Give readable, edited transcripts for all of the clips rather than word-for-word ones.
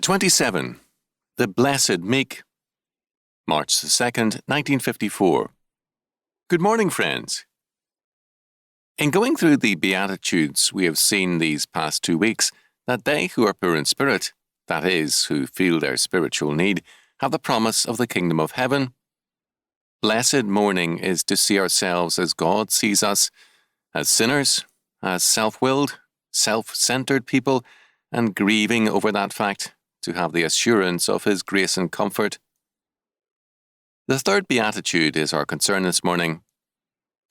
27. The Blessed Meek. March the 2nd, 1954. Good morning, friends. In going through the Beatitudes, we have seen these past 2 weeks that they who are poor in spirit, that is, who feel their spiritual need, have the promise of the kingdom of heaven. Blessed mourning is to see ourselves as God sees us, as sinners, as self-willed, self-centered people, and grieving over that fact, to have the assurance of His grace and comfort. The third Beatitude is our concern this morning.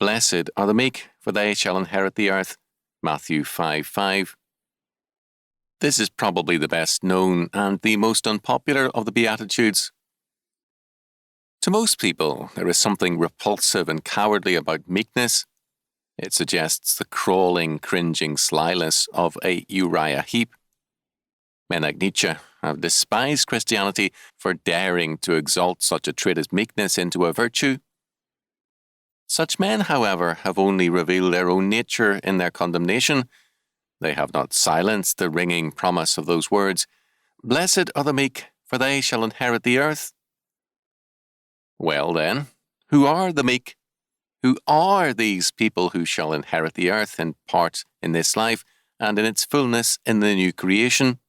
Blessed are the meek, for they shall inherit the earth. Matthew 5:5. This is probably the best known and the most unpopular of the Beatitudes. To most people, there is something repulsive and cowardly about meekness. It suggests the crawling, cringing slyness of a Uriah Heep. Men like Nietzsche have despised Christianity for daring to exalt such a trait as meekness into a virtue. Such men, however, have only revealed their own nature in their condemnation. They have not silenced the ringing promise of those words, "Blessed are the meek, for they shall inherit the earth." Well then, who are the meek? Who are these people who shall inherit the earth in part in this life and in its fullness in the new creation?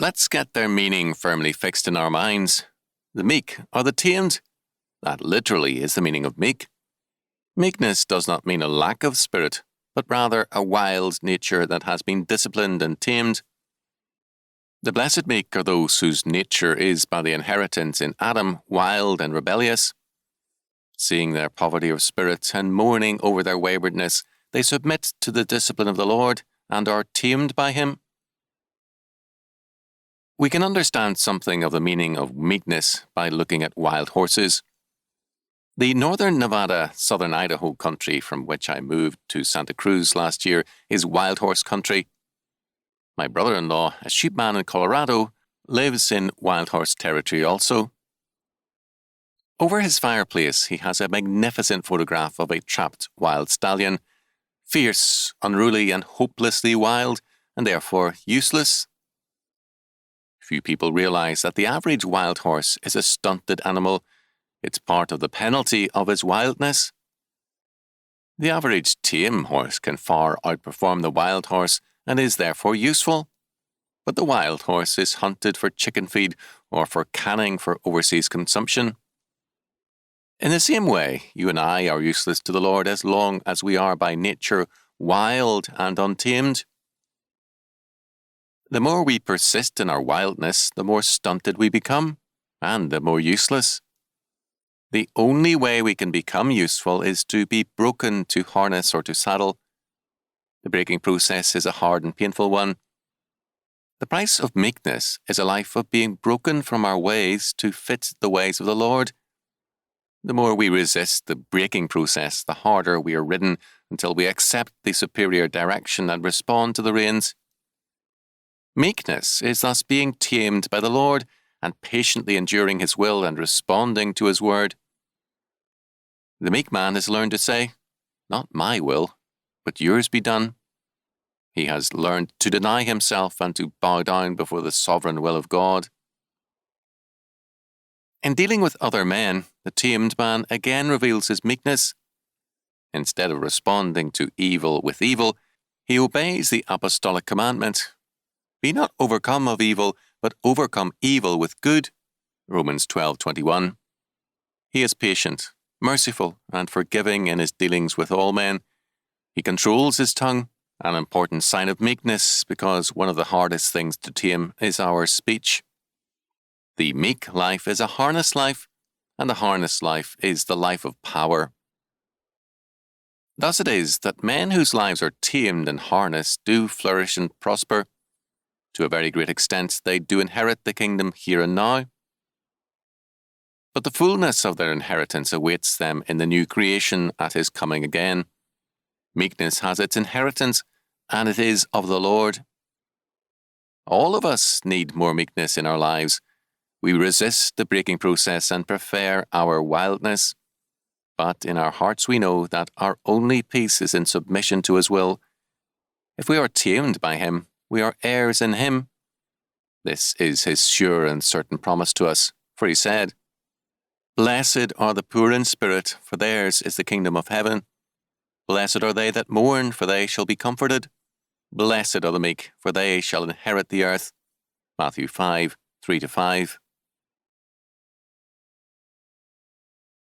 Let's get their meaning firmly fixed in our minds. The meek are the tamed. That literally is the meaning of meek. Meekness does not mean a lack of spirit, but rather a wild nature that has been disciplined and tamed. The blessed meek are those whose nature is by the inheritance in Adam wild and rebellious. Seeing their poverty of spirit and mourning over their waywardness, they submit to the discipline of the Lord and are tamed by Him. We can understand something of the meaning of meekness by looking at wild horses. The northern Nevada, southern Idaho country from which I moved to Santa Cruz last year is wild horse country. My brother-in-law, a sheepman in Colorado, lives in wild horse territory also. Over his fireplace, he has a magnificent photograph of a trapped wild stallion, fierce, unruly, and hopelessly wild, and therefore useless. Few people realize that the average wild horse is a stunted animal. It's part of the penalty of its wildness. The average tame horse can far outperform the wild horse and is therefore useful. But the wild horse is hunted for chicken feed or for canning for overseas consumption. In the same way, you and I are useless to the Lord as long as we are by nature wild and untamed. The more we persist in our wildness, the more stunted we become, and the more useless. The only way we can become useful is to be broken to harness or to saddle. The breaking process is a hard and painful one. The price of meekness is a life of being broken from our ways to fit the ways of the Lord. The more we resist the breaking process, the harder we are ridden until we accept the superior direction and respond to the reins. Meekness is thus being tamed by the Lord and patiently enduring His will and responding to His word. The meek man has learned to say, "Not my will, but yours be done." He has learned to deny himself and to bow down before the sovereign will of God. In dealing with other men, the tamed man again reveals his meekness. Instead of responding to evil with evil, he obeys the apostolic commandment, "Be not overcome of evil, but overcome evil with good." Romans 12:21. He is patient, merciful, and forgiving in his dealings with all men. He controls his tongue, an important sign of meekness, because one of the hardest things to tame is our speech. The meek life is a harness life, and the harness life is the life of power. Thus it is that men whose lives are tamed and harnessed do flourish and prosper. To a very great extent, they do inherit the kingdom here and now. But the fullness of their inheritance awaits them in the new creation at His coming again. Meekness has its inheritance, and it is of the Lord. All of us need more meekness in our lives. We resist the breaking process and prefer our wildness. But in our hearts we know that our only peace is in submission to His will. If we are tamed by Him, we are heirs in Him. This is his sure and certain promise to us, for he said, "Blessed are the poor in spirit, for theirs is the kingdom of heaven. Blessed are they that mourn, for they shall be comforted. Blessed are the meek, for they shall inherit the earth." Matthew 5:3-5.